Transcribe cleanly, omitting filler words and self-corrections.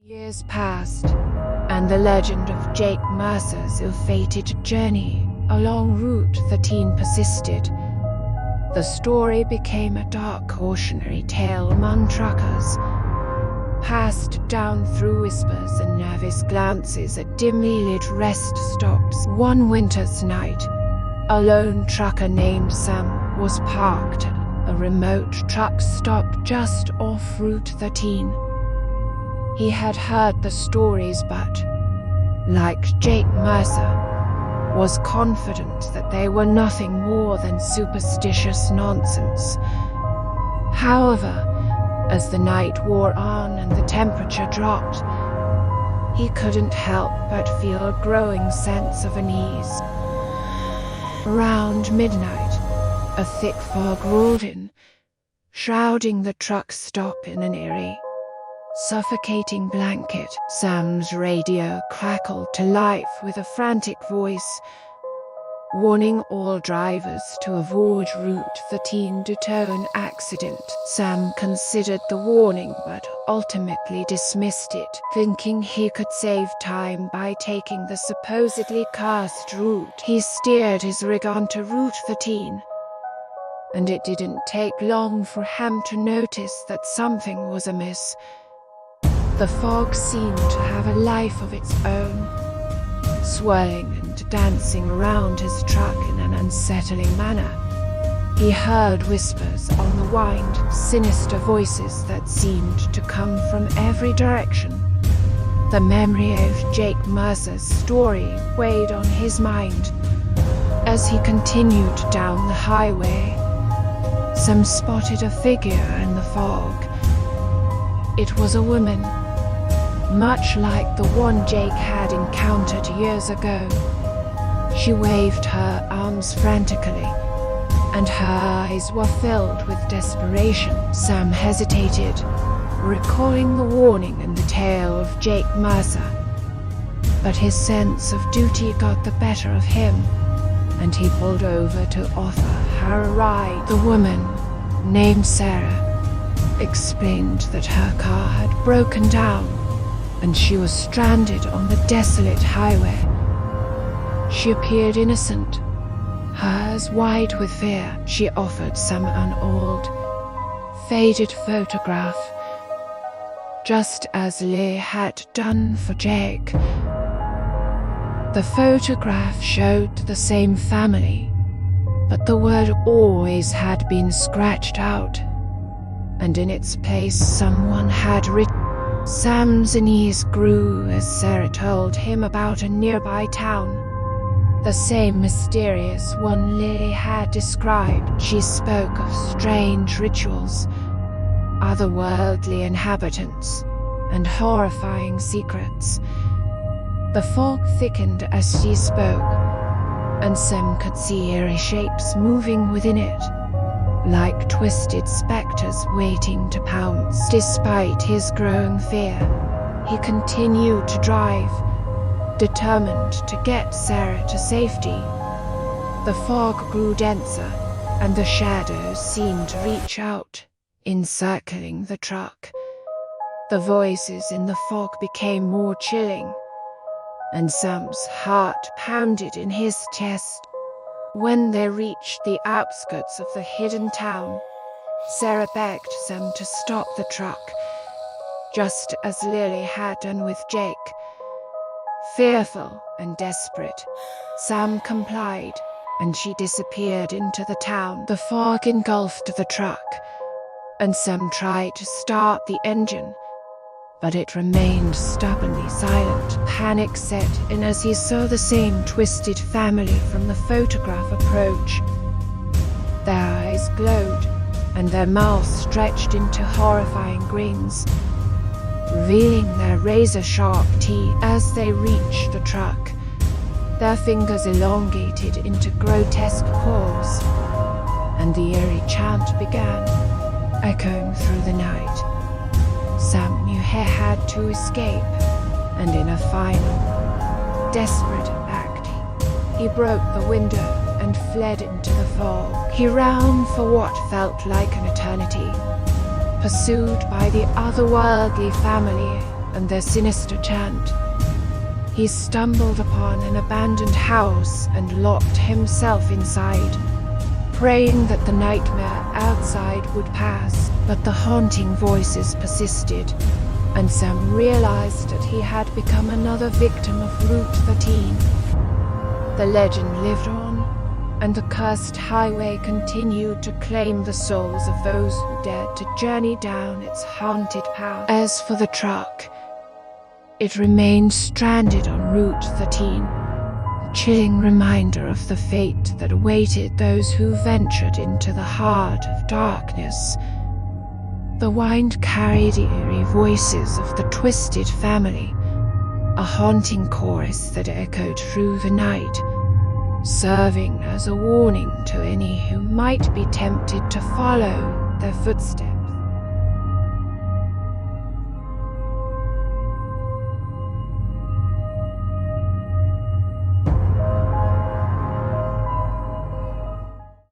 Years passed, and the legend of Jake Mercer's ill-fated journey along Route 13 persisted. The story became a dark cautionary tale among truckers, passed down through whispers and nervous glances at dimly lit rest stops. One winter's night, a lone trucker named Sam was parked at a remote truck stop just off Route 13. He had heard the stories but, like Jake Mercer, was confident that they were nothing more than superstitious nonsense. However, as the night wore on and the temperature dropped, he couldn't help but feel a growing sense of unease. Around midnight, a thick fog rolled in, shrouding the truck stop in an eerie, suffocating blanket. Sam's radio crackled to life with a frantic voice, warning all drivers to avoid Route 13 due to an accident. Sam considered the warning but ultimately dismissed it, thinking he could save time by taking the supposedly cursed route. He steered his rig onto Route 13, and it didn't take long for him to notice that something was amiss. The fog seemed to have a life of its own, swirling and dancing around his truck in an unsettling manner. He heard whispers on the wind, sinister voices that seemed to come from every direction. The memory of Jake Mercer's story weighed on his mind. As he continued down the highway, Sam spotted a figure in the fog. It was a woman, much like the one Jake had encountered years ago. She waved her arms frantically, and her eyes were filled with desperation. Sam hesitated, recalling the warning and the tale of Jake Mercer. But his sense of duty got the better of him, and he pulled over to offer her a ride. The woman, named Sarah, explained that her car had broken down and she was stranded on the desolate highway. She appeared innocent, her eyes wide with fear. She offered Sam an old, faded photograph, just as Lee had done for Jake. The photograph showed the same family, but the word "always" had been scratched out, and in its place someone had written. Sam's unease grew as Sarah told him about a nearby town, the same mysterious one Lily had described. She spoke of strange rituals, otherworldly inhabitants, and horrifying secrets. The fog thickened as she spoke, and Sam could see eerie shapes moving within it, like twisted specters waiting to pounce. Despite his growing fear, he continued to drive, determined to get Sarah to safety. The fog grew denser, and the shadows seemed to reach out, encircling the truck. The voices in the fog became more chilling, and Sam's heart pounded in his chest. When they reached the outskirts of the hidden town, Sarah begged Sam to stop the truck, just as Lily had done with Jake. Fearful and desperate, Sam complied, and she disappeared into the town. The fog engulfed the truck, and Sam tried to start the engine, but it remained stubbornly silent. Panic set in as he saw the same twisted family from the photograph approach. Their eyes glowed, and their mouths stretched into horrifying grins, revealing their razor-sharp teeth. As they reached the truck, their fingers elongated into grotesque paws, and the eerie chant began, echoing through the night. Sam knew he had to escape, and in a final, desperate act, he broke the window and fled into the fog. He ran for what felt like an eternity, pursued by the otherworldly family and their sinister chant. He stumbled upon an abandoned house and locked himself inside, praying that the nightmare outside would pass. But the haunting voices persisted, and Sam realized that he had become another victim of Route 13. The legend lived on, and the cursed highway continued to claim the souls of those who dared to journey down its haunted path. As for the truck, it remained stranded on Route 13, a chilling reminder of the fate that awaited those who ventured into the heart of darkness. The wind carried eerie voices of the twisted family, a haunting chorus that echoed through the night, serving as a warning to any who might be tempted to follow their footsteps.